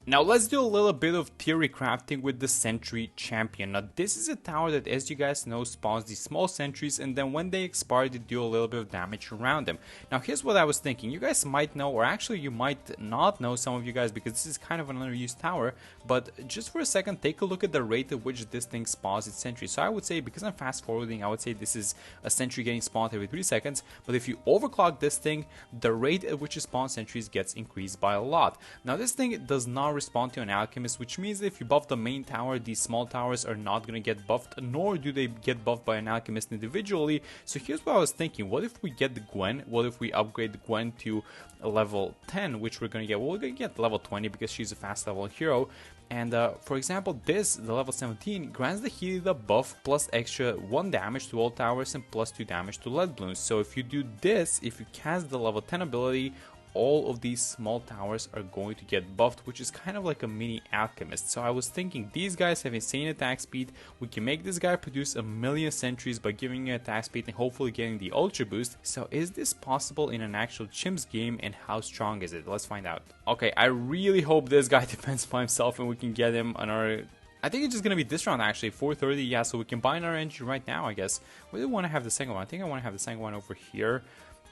Now let's do a little bit of theory crafting with the Sentry champion. Now this is a tower that, as you guys know, spawns these small sentries, and then when they expire they do a little bit of damage around them. Now here's what I was thinking. You guys might know, or actually you might not know, some of you guys, because this is kind of an underused tower, but just for a second take a look at the rate at which this thing spawns its sentries. So I would say, because I'm fast forwarding, I would say this is a sentry getting spawned every 3 seconds, but if you overclock this thing, the rate at which it spawns sentries gets increased by a lot. Now this thing does not respond to an alchemist, which means that if you buff the main tower, these small towers are not going to get buffed, nor do they get buffed by an alchemist individually. So here's what I was thinking. What if we get the Gwen? What if we upgrade the Gwen to level 10, which we're going to get? Well, we're going to get level 20 because she's a fast level hero. And for example, the level 17 grants the heated up buff plus extra 1 damage to all towers and plus 2 damage to lead bloons. So if you do this, if you cast the level 10 ability, all of these small towers are going to get buffed, which is kind of like a mini alchemist. So I was thinking, these guys have insane attack speed. We can make this guy produce 1,000,000 sentries by giving it attack speed and hopefully getting the ultra boost. So is this possible in an actual chimps game, and how strong is it? Let's find out. Okay, I really hope this guy defends by himself and we can get him on our... I think it's just going to be this round actually, 430, yeah, so we can buy our engine right now, I guess. We do want to have the second one. I think I want to have the second one over here.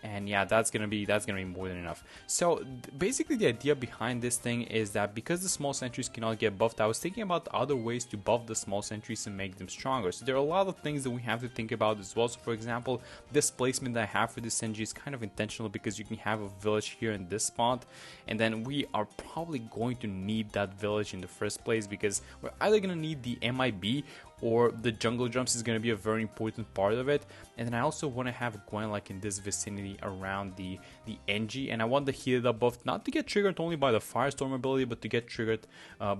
And yeah, that's gonna be more than enough. So basically the idea behind this thing is that because the small sentries cannot get buffed, I was thinking about other ways to buff the small sentries and make them stronger. So there are a lot of things that we have to think about as well. So for example, this placement that I have for this sentry is kind of intentional because you can have a village here in this spot, and then we are probably going to need that village in the first place because we're either gonna need the MIB or the jungle jumps is going to be a very important part of it. And then I also want to have Gwen like in this vicinity around the NG, and I want the heated up buff not to get triggered only by the firestorm ability, but to get triggered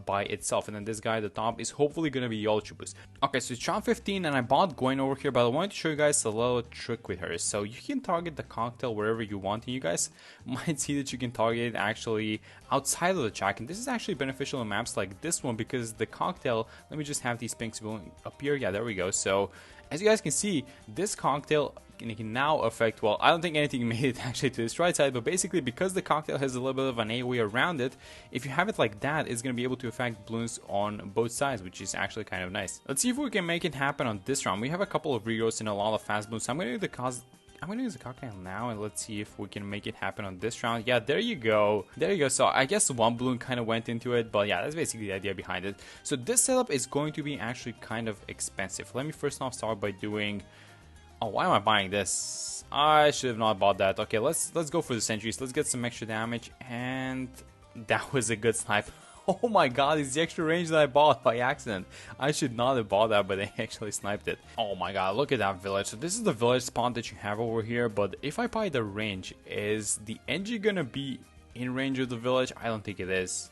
by itself. And then this guy at the top is hopefully going to be ultra boost. Okay, so it's round 15 and I bought Gwen over here, but I wanted to show you guys a little trick with her. So you can target the cocktail wherever you want, and you guys might see that you can target it actually outside of the track, and this is actually beneficial in maps like this one because the cocktail, let me just have these pinks up here. Yeah, there we go. So as you guys can see, this cocktail can now affect, well, I don't think anything made it actually to this right side, but basically because the cocktail has a little bit of an AoE around it, if you have it like that, it's going to be able to affect Bloons on both sides, which is actually kind of nice. Let's see if we can make it happen on this round. We have a couple of regrowths and a lot of fast Bloons, so I'm going to do I'm going to use the cocktail now, and let's see if we can make it happen on this round. Yeah, there you go. There you go. So I guess one balloon kind of went into it, but yeah, that's basically the idea behind it. So this setup is going to be actually kind of expensive. Let me first off start by doing... Oh, why am I buying this? I should have not bought that. Okay, let's go for the sentries. Let's get some extra damage, and that was a good snipe. Oh my god, it's the extra range that I bought by accident. I should not have bought that, but I actually sniped it. Oh my god, look at that village. So this is the village spawn that you have over here, but if I buy the range, is the NG gonna be in range of the village? I don't think it is.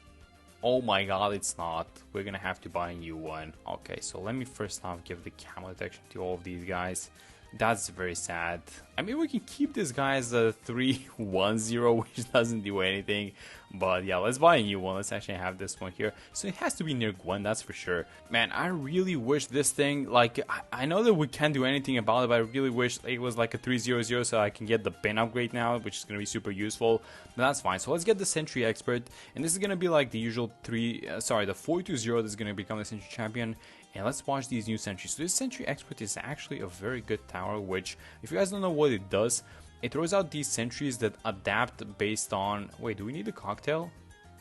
Oh my god, it's not. We're gonna have to buy a new one. Okay, so let me first off give the camo detection to all of these guys. That's very sad. I mean, we can keep this guy as a 3-1-0, which doesn't do anything. But yeah, let's buy a new one. Let's actually have this one here. So it has to be near Gwen, that's for sure. Man, I really wish this thing, like, I know that we can't do anything about it, but I really wish it was like a 3-0-0 so I can get the pin upgrade now, which is going to be super useful. But that's fine. So let's get the Sentry Expert. And this is going to be like the usual the 4-2-0 that's going to become the Sentry Champion. And let's watch these new sentries. So this Sentry Expert is actually a very good tower, which, if you guys don't know what it does, it throws out these sentries that adapt based on... Wait, do we need the cocktail?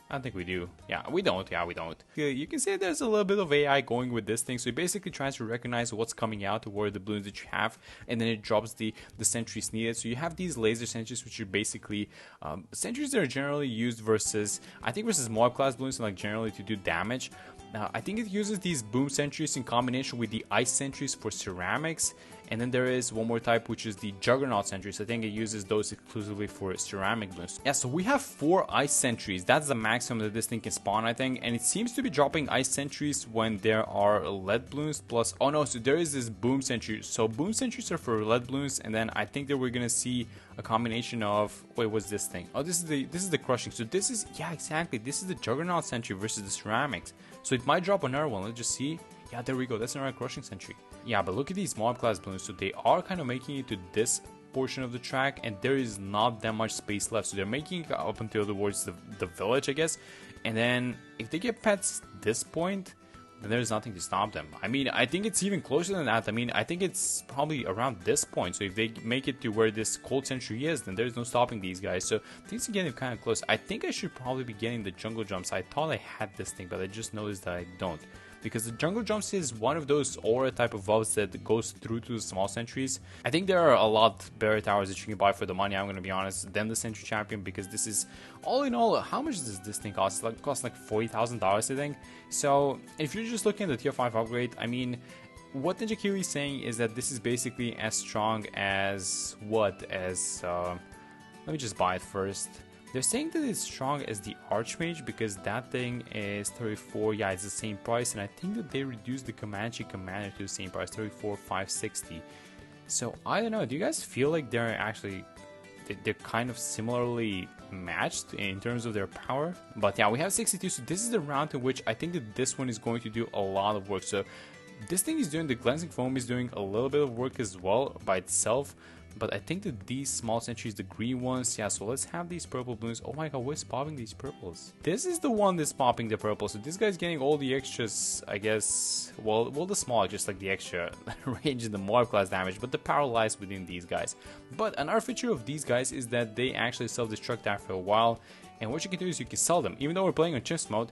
I think we do. Yeah, we don't. Yeah, we don't. You can say there's a little bit of AI going with this thing. So it basically tries to recognize what's coming out toward the balloons that you have, and then it drops the sentries needed. So you have these laser sentries, which are basically sentries that are generally used versus mob class balloons, like generally to do damage. Now, I think it uses these boom sentries in combination with the ice sentries for ceramics. And then there is one more type, which is the Juggernaut Sentries. I think it uses those exclusively for ceramic balloons. Yeah, so we have 4 ice sentries. That's the maximum that this thing can spawn, I think. And it seems to be dropping ice sentries when there are lead balloons plus... Oh no, so there is this boom sentry. So boom sentries are for lead balloons, and then I think that we're gonna see a combination of... Wait, what's this thing? Oh, this is the crushing. So this is... Yeah, exactly. This is the Juggernaut Sentry versus the ceramics. So it might drop another one. Let's just see. Yeah, there we go. That's another crushing sentry. Yeah, but look at these mob class balloons. So they are kind of making it to this portion of the track, and there is not that much space left. So they're making it up until towards the village, I guess. And then if they get past this point, then there's nothing to stop them. I mean, I think it's even closer than that. I mean, I think it's probably around this point. So if they make it to where this cold Sentry is, then there's no stopping these guys. So things are getting kind of close. I think I should probably be getting the jungle jumps. I thought I had this thing, but I just noticed that I don't. Because the jungle jumps is one of those aura type of buffs that goes through to the small sentries. I think there are a lot better towers that you can buy for the money, I'm going to be honest, than the Sentry Champion, because this is, all in all, how much does this thing cost? It costs like $40,000, I think. So if you're just looking at the tier 5 upgrade, I mean, what Ninja Kiwi is saying is that this is basically as strong as what? Let me just buy it first. They're saying that it's strong as the Archmage because that thing is 34. Yeah, it's the same price, and I think that they reduced the Comanche Commander to the same price, 34,560. So I don't know. Do you guys feel like they're kind of similarly matched in terms of their power? But yeah, we have 62. So this is the round in which I think that this one is going to do a lot of work. So this thing is doing, the Cleansing Foam is doing a little bit of work as well by itself. But I think that these small sentries, the green ones, yeah, so let's have these purple balloons. Oh my god, what's popping these purples? This is the one that's popping the purple. So this guy's getting all the extras, I guess. Well, the small, just like the extra range and the mob class damage, but the power lies within these guys. But another feature of these guys is that they actually self-destruct after a while. And what you can do is you can sell them. Even though we're playing on Chimps mode,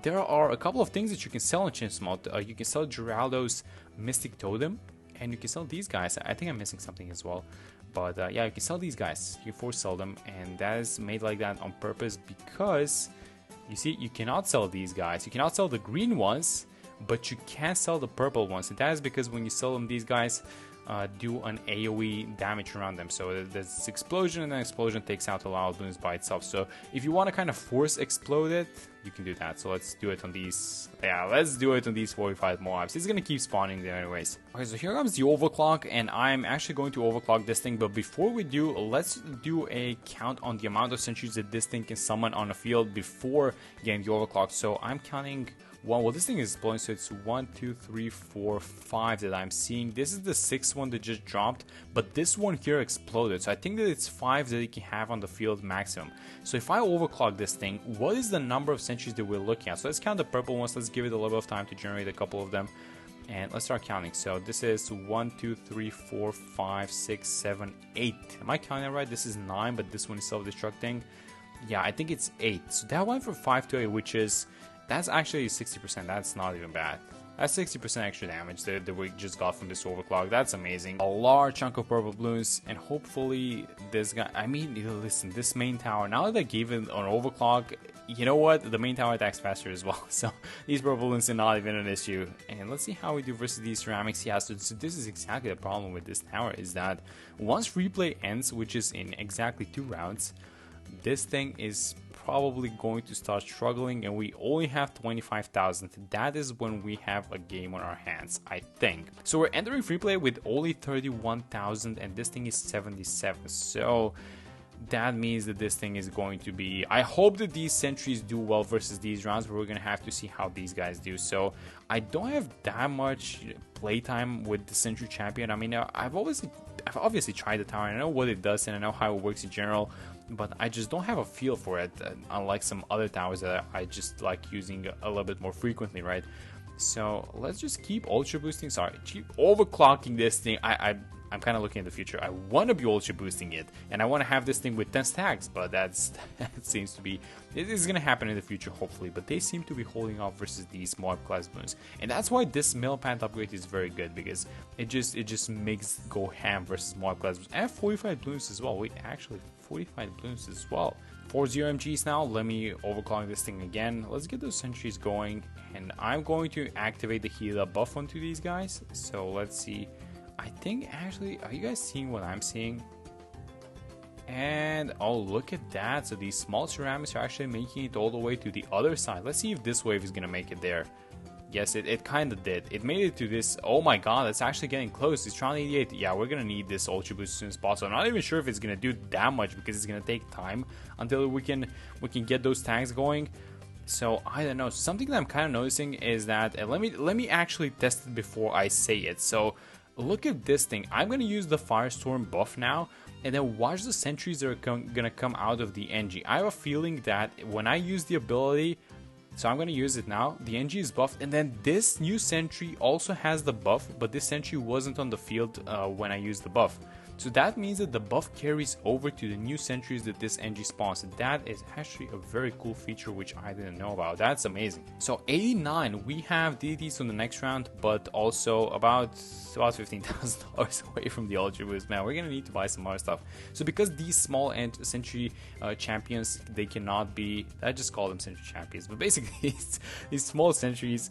there are a couple of things that you can sell on Chimps mode. You can sell Geraldo's Mystic Totem. And you can sell these guys. I think I'm missing something as well. But yeah, you can sell these guys. You can force sell them. And that is made like that on purpose because, you see, you cannot sell these guys. You cannot sell the green ones, but you can sell the purple ones. And that is because when you sell them, these guys do an AoE damage around them. So there's this explosion, and then explosion takes out a lot of balloons by itself. So if you want to kind of force explode it, you can do that. So let's do it on these. Yeah, let's do it on these 45 mobs. It's gonna keep spawning there anyways. Okay, so here comes the overclock, and I'm actually going to overclock this thing. But before we do, let's do a count on the amount of sentries that this thing can summon on a field before getting the overclock. So I'm counting. Well, this thing is blowing, so it's 1, 2, 3, 4, 5 that I'm seeing. This is the 6th one that just dropped, but this one here exploded. So I think that it's 5 that it can have on the field maximum. So if I overclock this thing, what is the number of sentries that we're looking at? So let's count the purple ones. Let's give it a little bit of time to generate a couple of them. And let's start counting. So this is 1, 2, 3, 4, 5, 6, 7, 8. Am I counting right? This is 9, but this one is self-destructing. Yeah, I think it's 8. So that went from 5 to 8, which is... That's actually 60%. That's not even bad. That's 60% extra damage that we just got from this overclock. That's amazing. A large chunk of purple balloons, and hopefully this guy... I mean, listen, this main tower, now that I gave it an overclock, you know what? The main tower attacks faster as well. So these purple balloons are not even an issue. And let's see how we do versus these ceramics. Yeah, so this is exactly the problem with this tower, is that once replay ends, which is in exactly 2 rounds, this thing is probably going to start struggling, and we only have 25,000. That is when we have a game on our hands, I think. So we're entering free play with only 31,000, and this thing is 77. So that means that this thing is going to be... I hope that these sentries do well versus these rounds, but we're going to have to see how these guys do. So I don't have that much playtime with the Sentry Champion. I mean, I've obviously tried the tower, and I know what it does, and I know how it works in general, but I just don't have a feel for it, unlike some other towers that I just like using a little bit more frequently, right? So let's just keep ultra boosting, keep overclocking this thing. I'm kind of looking at the future. I want to be ultra boosting it, and I want to have this thing with 10 stacks, but that seems to be... It is going to happen in the future, hopefully, but they seem to be holding off versus these mob class balloons. And that's why this Millipant upgrade is very good, because it just makes go ham versus mob class balloons. I have 45 balloons as well. Wait, actually 45 balloons as well. 40 MGs now. Let me overclock this thing again. Let's get those sentries going, and I'm going to activate the heal up buff onto these guys. So let's see. I think actually, are you guys seeing what I'm seeing? And oh, look at that. So these small ceramics are actually making it all the way to the other side. Let's see if this wave is gonna make it there. Yes, it kind of did. It made it to this. Oh my god, it's actually getting close. It's trying 88. Yeah, we're gonna need this ultra boost as soon as possible. I'm not even sure if it's gonna do that much, because it's gonna take time until we can get those tags going. So I don't know. Something that I'm kind of noticing is that, and let me actually test it before I say it. So look at this thing. I'm going to use the Firestorm buff now, and then watch the sentries that are gonna come out of the NG. I have a feeling that when I use the ability, so I'm gonna use it now, the NG is buffed, and then this new sentry also has the buff, but this sentry wasn't on the field when I used the buff. So that means that the buff carries over to the new sentries that this NG spawns. And that is actually a very cool feature which I didn't know about. That's amazing. So 89, we have DDTs on the next round, but also about $15,000 away from the Ultra Boost. Man, we're gonna need to buy some more stuff. So because these small sentry champions, they cannot be, I just call them sentry champions, but basically these small sentries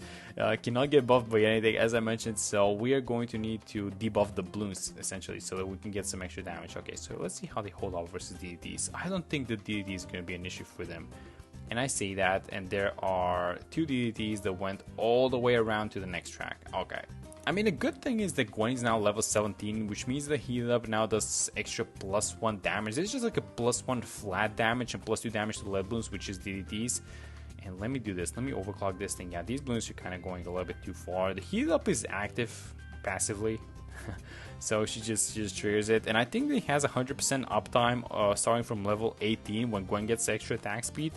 cannot get buffed by anything, as I mentioned. So we are going to need to debuff the Bloons essentially, so that we can get some extra damage. Okay, so let's see how they hold up versus DDTs. I don't think the DDT is going to be an issue for them. And I say that, and there are 2 DDTs that went all the way around to the next track. Okay. I mean, the good thing is that Gwen is now level 17, which means the heal up now does extra +1 damage. It's just like a +1 flat damage and +2 damage to the lead Bloons, which is DDTs. And let me do this. Let me overclock this thing. Yeah, these Bloons are kind of going a little bit too far. The heal up is active passively. So she just triggers it, and I think that he has 100% uptime starting from level 18 when Gwen gets extra attack speed,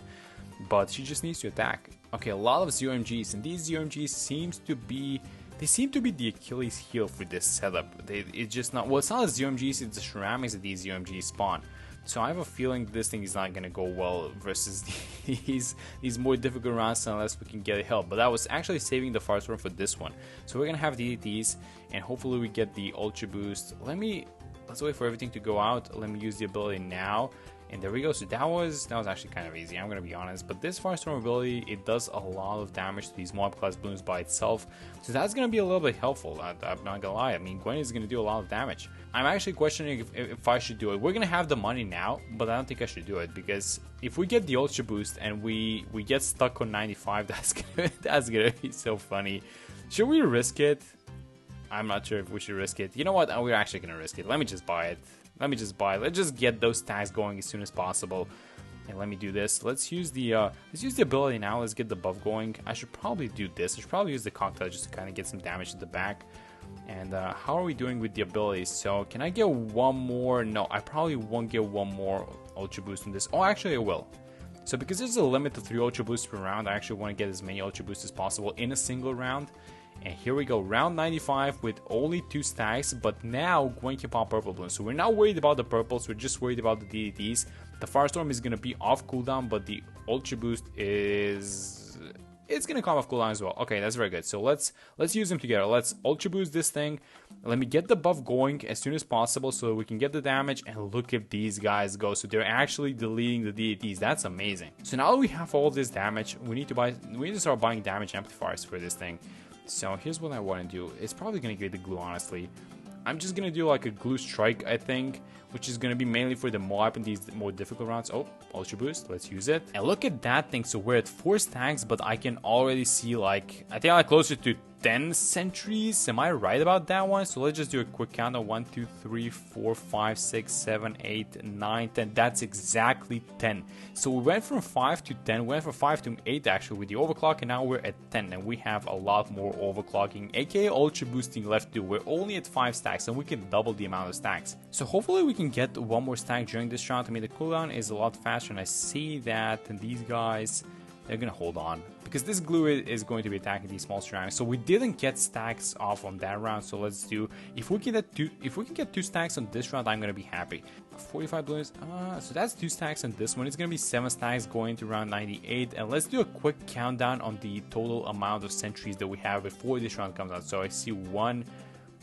but she just needs to attack. Okay, a lot of ZOMGs, and these ZOMGs seem to be the Achilles heel for this setup. It's just not, well, it's not the ZOMGs, it's the ceramics that these ZOMGs spawn. So I have a feeling this thing is not going to go well versus these more difficult rounds unless we can get help. But I was actually saving the Firestorm for this one. So we're going to have DDTs, and hopefully we get the Ultra Boost. Let's wait for everything to go out. Let me use the ability now. And there we go. So that was actually kind of easy, I'm going to be honest. But this Firestorm ability, it does a lot of damage to these mob class Bloons by itself. So that's going to be a little bit helpful. I'm not going to lie. I mean, Gwen is going to do a lot of damage. I'm actually questioning if I should do it. We're going to have the money now, but I don't think I should do it. Because if we get the Ultra Boost and we get stuck on 95, that's going to be so funny. Should we risk it? I'm not sure if we should risk it. You know what? We're actually going to risk it. Let me just buy it. Let's just get those tags going as soon as possible. And let me do this. Let's use the ability now. Let's get the buff going. I should probably do this. I should probably use the cocktail just to kind of get some damage to the back. And how are we doing with the abilities? So can I get one more? No, I probably won't get one more Ultra Boost from this. Oh, actually I will. So because there's a limit of 3 Ultra Boosts per round, I actually want to get as many Ultra Boosts as possible in a single round. And here we go, round 95 with only 2 stacks, but now Gwen can pop purple Bloons. So we're not worried about the purples, we're just worried about the DDTs. The Firestorm is going to be off cooldown, but the Ultra Boost it's going to come off cooldown as well. Okay, that's very good. So let's use them together. Let's Ultra Boost this thing. Let me get the buff going as soon as possible so we can get the damage, and look at these guys go. So they're actually deleting the DDTs. That's amazing. So now that we have all this damage, we need to start buying damage amplifiers for this thing. So here's what I want to do. It's probably going to get the glue, honestly. I'm just going to do like a glue strike, I think, which is going to be mainly for the Moab in these more difficult rounds. Oh, Ultra Boost, let's use it. And look at that thing. So we're at 4 stacks, but I can already see like, I think I'm closer to 10 sentries. Am I right about that one? So let's just do a quick count of 1, 2, 3, 4, 5, 6, 7, 8, 9, 10. That's exactly 10. So we went from 5 to 10. We went from 5 to 8 actually with the overclock, and now we're at 10. And we have a lot more overclocking, aka ultra boosting left to do. We're only at 5 stacks, and we can double the amount of stacks. So hopefully we can get one more stack during this round. I mean, the cooldown is a lot faster, and I see that, and these guys, they're gonna hold on because this glue is going to be attacking these small ceramics. So we didn't get stacks off on that round. So let's do, if we can get 2 stacks on this round, I'm gonna be happy. 45 Bloons. So that's 2 stacks on this one. It's gonna be 7 stacks going to round 98. And let's do a quick countdown on the total amount of sentries that we have before this round comes out. So I see one.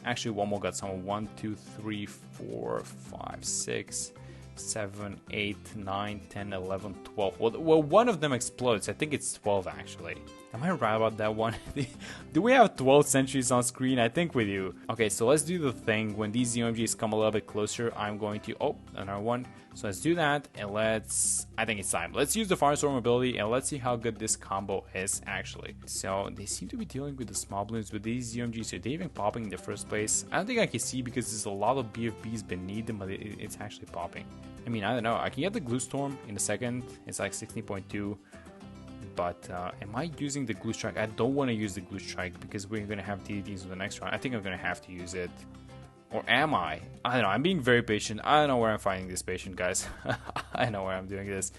Actually, one more got someone. 1, 2, 3, 4, 5, 6. 7, 8, 9, 10, 11, 12. Well, one of them explodes. I think it's 12 actually. Am I right about that one? Do we have 12 sentries on screen? I think we do. Okay, so let's do the thing. When these ZOMGs come a little bit closer, I'm going to... Oh, another one. So let's do that, and I think it's time. Let's use the Firestorm ability, and let's see how good this combo is, actually. So they seem to be dealing with the small Bloons with these ZOMGs. Are they even popping in the first place? I don't think I can see because there's a lot of BFBs beneath them, but it's actually popping. I mean, I don't know. I can get the Glue Storm in a second. It's like 16.2. But am I using the Glue Strike? I don't want to use the Glue Strike because we're going to have DDTs in the next round. I think I'm going to have to use it. Or am I? I don't know. I'm being very patient. I don't know where I'm finding this patient, guys. I know where I'm doing this.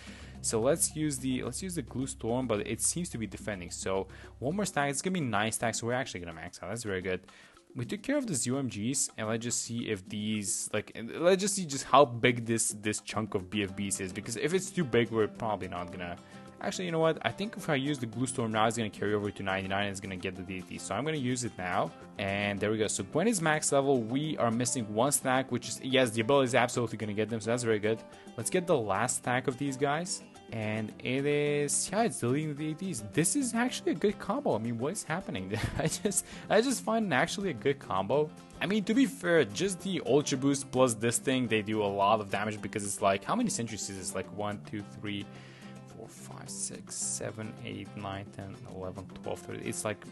So let's use the glue storm, but it seems to be defending. So one more stack. It's gonna be 9 stacks. So we're actually gonna max out. That's very good. We took care of the UMGs, and let's just see if these, like, let's just see just how big this chunk of BFBs is, because if it's too big, we're probably not gonna. Actually, you know what? I think if I use the glue storm now, it's gonna carry over to 99 and it's gonna get the DT. So I'm gonna use it now, and there we go. So Gwen is max level. We are missing 1 stack, which is, yes, the ability is absolutely gonna get them, so that's very good. Let's get the last stack of these guys. And it is, yeah, it's deleting the ADs. This is actually a good combo. I mean, what is happening? I just find it actually a good combo. I mean, to be fair, just the Ultra Boost plus this thing, they do a lot of damage, because it's like, how many Sentries is this? Like 1, 2, 3, 4, 5, 6, 7, 8, 9, 10, 11, 12, 13. It's like,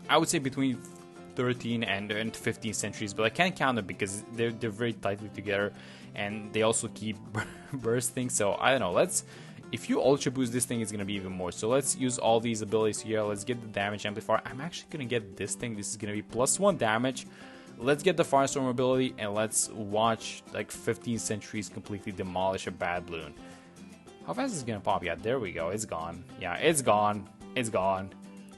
I would say between 13 and 15 Sentries, but I can't count them because they're very tightly together, and they also keep bursting. So I don't know. If you ultra boost this thing, it's gonna be even more. So let's use all these abilities here. Let's get the damage amplifier. I'm actually gonna get this thing. This is gonna be +1 damage. Let's get the Firestorm ability, and let's watch like 15 Sentries completely demolish a bad Bloon. How fast is it gonna pop? Yeah, there we go. It's gone. Yeah, it's gone. It's gone.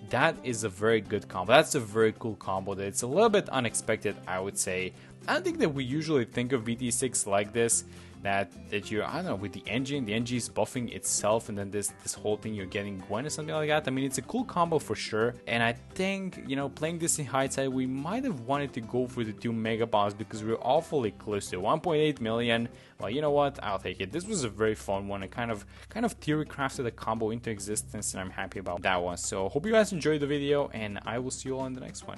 That is a very good combo. That's a very cool combo. It's a little bit unexpected, I would say. I don't think that we usually think of BT6 like this. That you're, I don't know, with the engine is buffing itself, and then this whole thing, you're getting Gwen or something like that. I mean, it's a cool combo for sure, and I think, you know, playing this in hindsight, we might have wanted to go for the 2 mega bombs, because we're awfully close to 1.8 million. Well, you know what, I'll take it. This was a very fun one. I kind of theory crafted a combo into existence, and I'm happy about that one. So hope you guys enjoyed the video, and I will see you all in the next one.